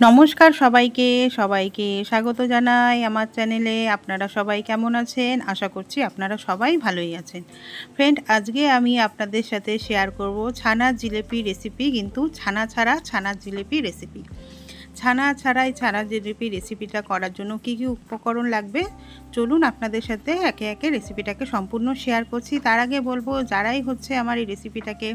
নমস্কার সবাইকে সবাইকে স্বাগত জানাই আমার চ্যানেলে। আপনারা সবাই কেমন আছেন? আশা করছি আপনারা সবাই ভালোই আছেন। ফ্রেন্ড, আজকে আমি আপনাদের সাথে শেয়ার করব ছানার জিলিপি রেসিপি, কিন্তু ছানা ছাড়া ছানার জিলিপি রেসিপি। ছানা ছাড়াই ছানার জিলিপি রেসিপিটা করার জন্য কি কি উপকরণ লাগবে চলুন আপনাদের সাথে একে একে রেসিপিটাকে সম্পূর্ণ শেয়ার করছি। তার আগে বলবো, যারাই আমার এই রেসিপিটাকে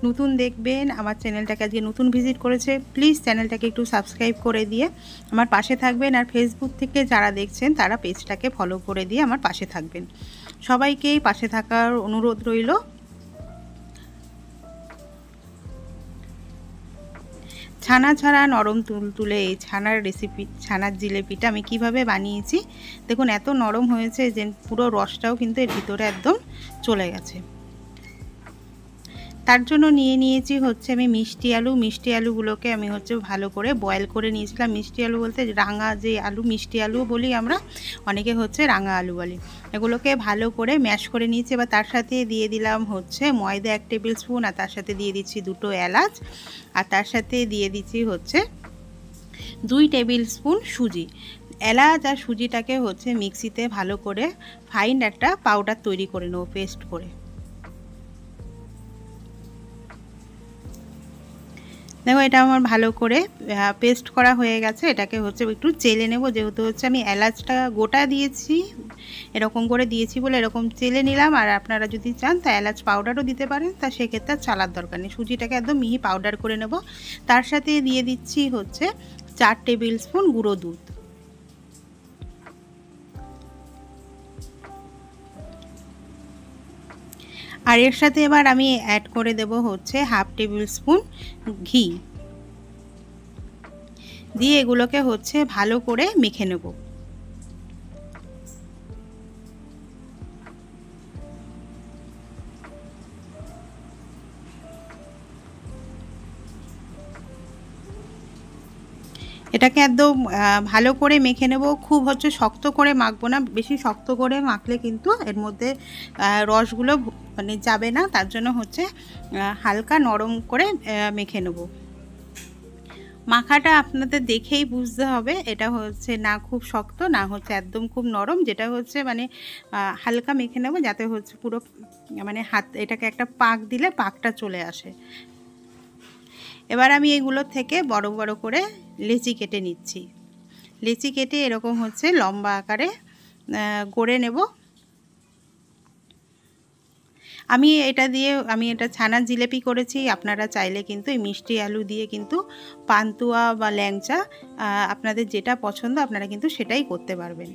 নতুন দেখবেন, আমার চ্যানেলটাকে আজকে নতুন ভিজিট করেছে, প্লিজ চ্যানেলটাকে একটু সাবস্ক্রাইব করে দিয়ে আমার পাশে থাকবেন। আর ফেসবুক থেকে যারা দেখছেন তারা পেজটাকে ফলো করে দিয়ে আমার পাশে থাকবেন। সবাইকেই পাশে থাকার অনুরোধ রইল। ছানা ছাড়া নরম তুলতুলে এই ছানার রেসিপি, ছানার জিলিপিটা আমি কিভাবে বানিয়েছি দেখুন। এত নরম হয়েছে যে পুরো রসটাও কিন্তু এর ভিতরে একদম চলে গেছে। তার জন্য নিয়েছি আমি মিষ্টি আলু। মিষ্টি আলুগুলোকে আমি ভালো করে বয়েল করে নিয়েছিলাম। মিষ্টি আলু বলতে রাঙা যে আলু, মিষ্টি আলু বলি আমরা, অনেকে রাঙা আলু বলি। এগুলোকে ভালো করে ম্যাশ করে নিয়েছি। এবার তার সাথে দিয়ে দিলাম ময়দা 1 টেবিল স্পুন, আর তার সাথে দিয়ে দিচ্ছি 2টো এলাচ, আর তার সাথে দিয়ে দিচ্ছি 2 টেবিল স্পুন সুজি। এলাচ আর সুজিটাকে মিক্সিতে ভালো করে ফাইন একটা পাউডার তৈরি করে নেবো, পেস্ট করে। দেখো, এটা আমার ভালো করে পেস্ট করা হয়ে গেছে। এটাকে একটু চেলে নেব, যেহেতু আমি এলাচটা গোটা দিয়েছি, এরকম করে দিয়েছি বলে এরকম চেলে নিলাম। আর আপনারা যদি চান তা এলাচ পাউডারও দিতে পারেন, তা সেক্ষেত্রে চালার দরকার নেই। সুজিটাকে একদম মিহি পাউডার করে নেব। তার সাথে দিয়ে দিচ্ছি 4 টেবিল স্পুন গুঁড়ো দুধ। আর এর সাথে এবার আমি অ্যাড করে দেব 1/2 টেবিল স্পুন ঘি দিয়ে এগুলোকে ভালো করে মেখে নেব। এটাকে একদম ভালো করে মেখে নেব। খুব শক্ত করে মাখবো না, বেশি শক্ত করে মাখলে কিন্তু এর মধ্যে রসগুলো মানে যাবে না। তার জন্য হালকা নরম করে মেখে নেব। মাখাটা আপনাদের দেখেই বুঝতে হবে, এটা না খুব শক্ত, না একদম খুব নরম, যেটা মানে হালকা মেখে নেব, যাতে পুরো মানে এটাকে একটা পাক দিলে পাকটা চলে আসে। এবার আমি এগুলো থেকে বড় বড় করে লেচি কেটে নিচ্ছি। লেচি কেটে এরকম লম্বা আকারে গড়ে নেব। আমি এটা ছানার জিলিপি করেছি। আপনারা চাইলে কিন্তু এই মিষ্টি আলু দিয়ে কিন্তু পান্তুয়া বা ল্যাংচা, আপনাদের যেটা পছন্দ আপনারা কিন্তু সেটাই করতে পারবেন।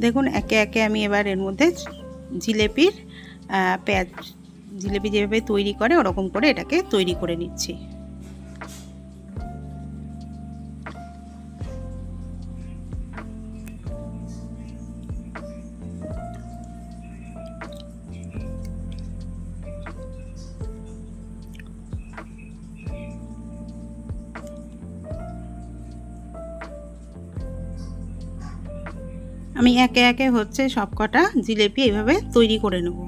দেখুন, একে একে আমি এবার এর মধ্যে জিলিপি যেভাবে তৈরি করে ওরকম করে এটাকে তৈরি করে নিচ্ছি। আমি একে একে সবকটা জিলিপি এইভাবে তৈরি করে নেব।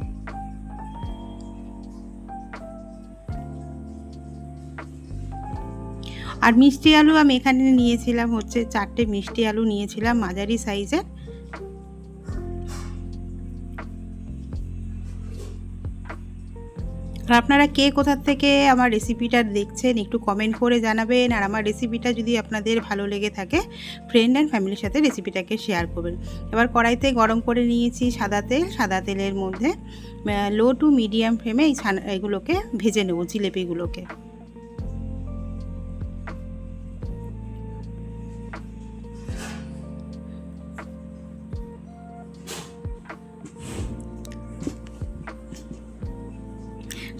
আর মিষ্টি আলু আমি এখানে নিয়েছিলাম 4টে মিষ্টি আলু নিয়েছিলাম, মাঝারি সাইজের। আর আপনারা কে কোথা থেকে আমার রেসিপিটা দেখছেন একটু কমেন্ট করে জানাবেন। আর আমার রেসিপিটা যদি আপনাদের ভালো লেগে থাকে, ফ্রেন্ড অ্যান্ড ফ্যামিলির সাথে রেসিপিটাকে শেয়ার করবেন। এবার কড়াইতে গরম করে নিয়েছি সাদা তেল। সাদা তেলের মধ্যে লো টু মিডিয়াম ফ্লেমে এগুলোকে ভেজে নেব, জিলিপিগুলোকে।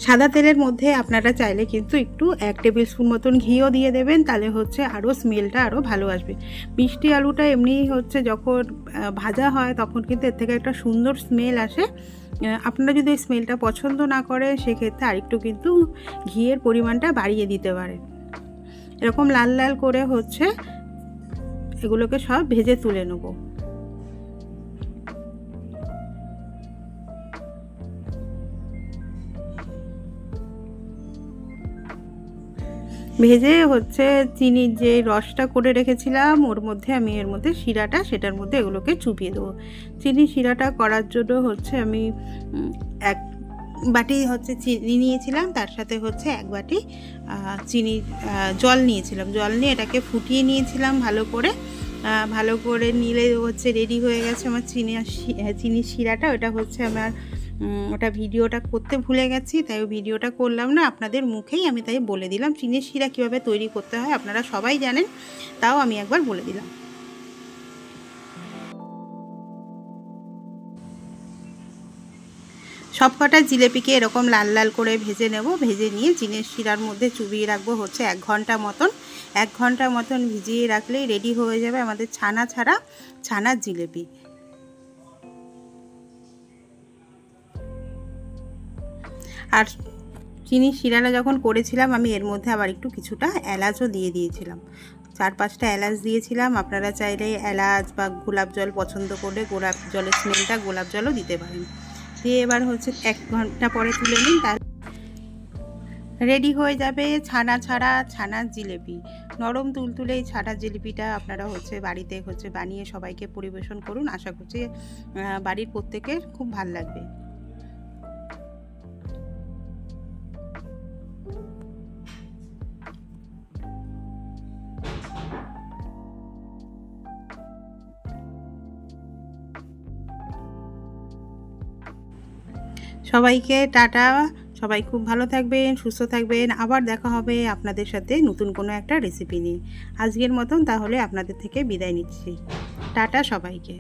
সাদা তেলের মধ্যে আপনারা চাইলে কিন্তু একটু 1 টেবিল স্পুন মতন ঘিও দিয়ে দেবেন, তাহলে আরও স্মেলটা আরও ভালো আসবে। মিষ্টি আলুটা এমনিই যখন ভাজা হয় তখন কিন্তু এর থেকে একটা সুন্দর স্মেল আসে। আপনারা যদি স্মেলটা পছন্দ না করেন সেক্ষেত্রে আরেকটু কিন্তু ঘিয়ের পরিমাণটা বাড়িয়ে দিতে পারেন। এরকম লাল লাল করে এগুলোকে সব ভেজে তুলে নেব। ভেজে হচ্ছে চিনির যে রসটা করে রেখেছিলাম ওর মধ্যে আমি এর মধ্যে শিরাটা সেটার মধ্যে এগুলোকে চুপিয়ে দেবো। চিনি শিরাটা করার জন্য হচ্ছে আমি এক বাটি হচ্ছে চিনি নিয়েছিলাম, তার সাথে হচ্ছে এক বাটি চিনি জল নিয়েছিলাম। জল নিয়ে এটাকে ফুটিয়ে নিয়েছিলাম ভালো করে নিলে হচ্ছে রেডি হয়ে গেছে আমার চিনির শিরাটা। ওটা হচ্ছে আমার ওটা ভিডিওটা করতে ভুলে গেছি, তাই ভিডিওটা করলাম না, আপনাদের মুখেই আমি তাই বলে দিলাম চিনির শিরা কীভাবে তৈরি করতে হয় আপনারা সবাই জানেন, তাও আমি একবার বলে দিলাম। সব কটা জিলেপিকে এরকম লাল লাল করে ভেজে নেব। ভেজে নিয়ে চিনির শিরার মধ্যে চুবিয়ে রাখবো হচ্ছে 1 ঘন্টা মতন। 1 ঘন্টা মতন ভিজিয়ে রাখলেই রেডি হয়ে যাবে আমাদের ছানা ছাড়া ছানার জিলেপি। আর চিনির শিরাটা যখন করেছিলাম আমি এর মধ্যে আবার একটু কিছুটা এলাচও দিয়ে দিয়েছিলাম, 4-5টা এলাচ দিয়েছিলাম। আপনারা চাইলে এলাচ বা গোলাপ জল পছন্দ করলে গোলাপ জলের স্মেলটা গোলাপ জলও দিতে পারেন। দিয়ে এবার হচ্ছে 1 ঘন্টা পরে তুলে নিন, তার রেডি হয়ে যাবে ছানা ছাড়া ছানার জিলেপি। নরম তুলতুলে এই ছানার জিলিপিটা আপনারা হচ্ছে বাড়িতে হচ্ছে বানিয়ে সবাইকে পরিবেশন করুন। আশা করছি বাড়ির প্রত্যেকের খুব ভালো লাগবে। সবাইকে টাটা, সবাই খুব ভালো থাকবেন, সুস্থ থাকবেন। আবার দেখা হবে আপনাদের সাথে নতুন কোনো একটা রেসিপি নিয়ে। আজকের মতন তাহলে আপনাদের থেকে বিদায় নিচ্ছি। টাটা সবাইকে।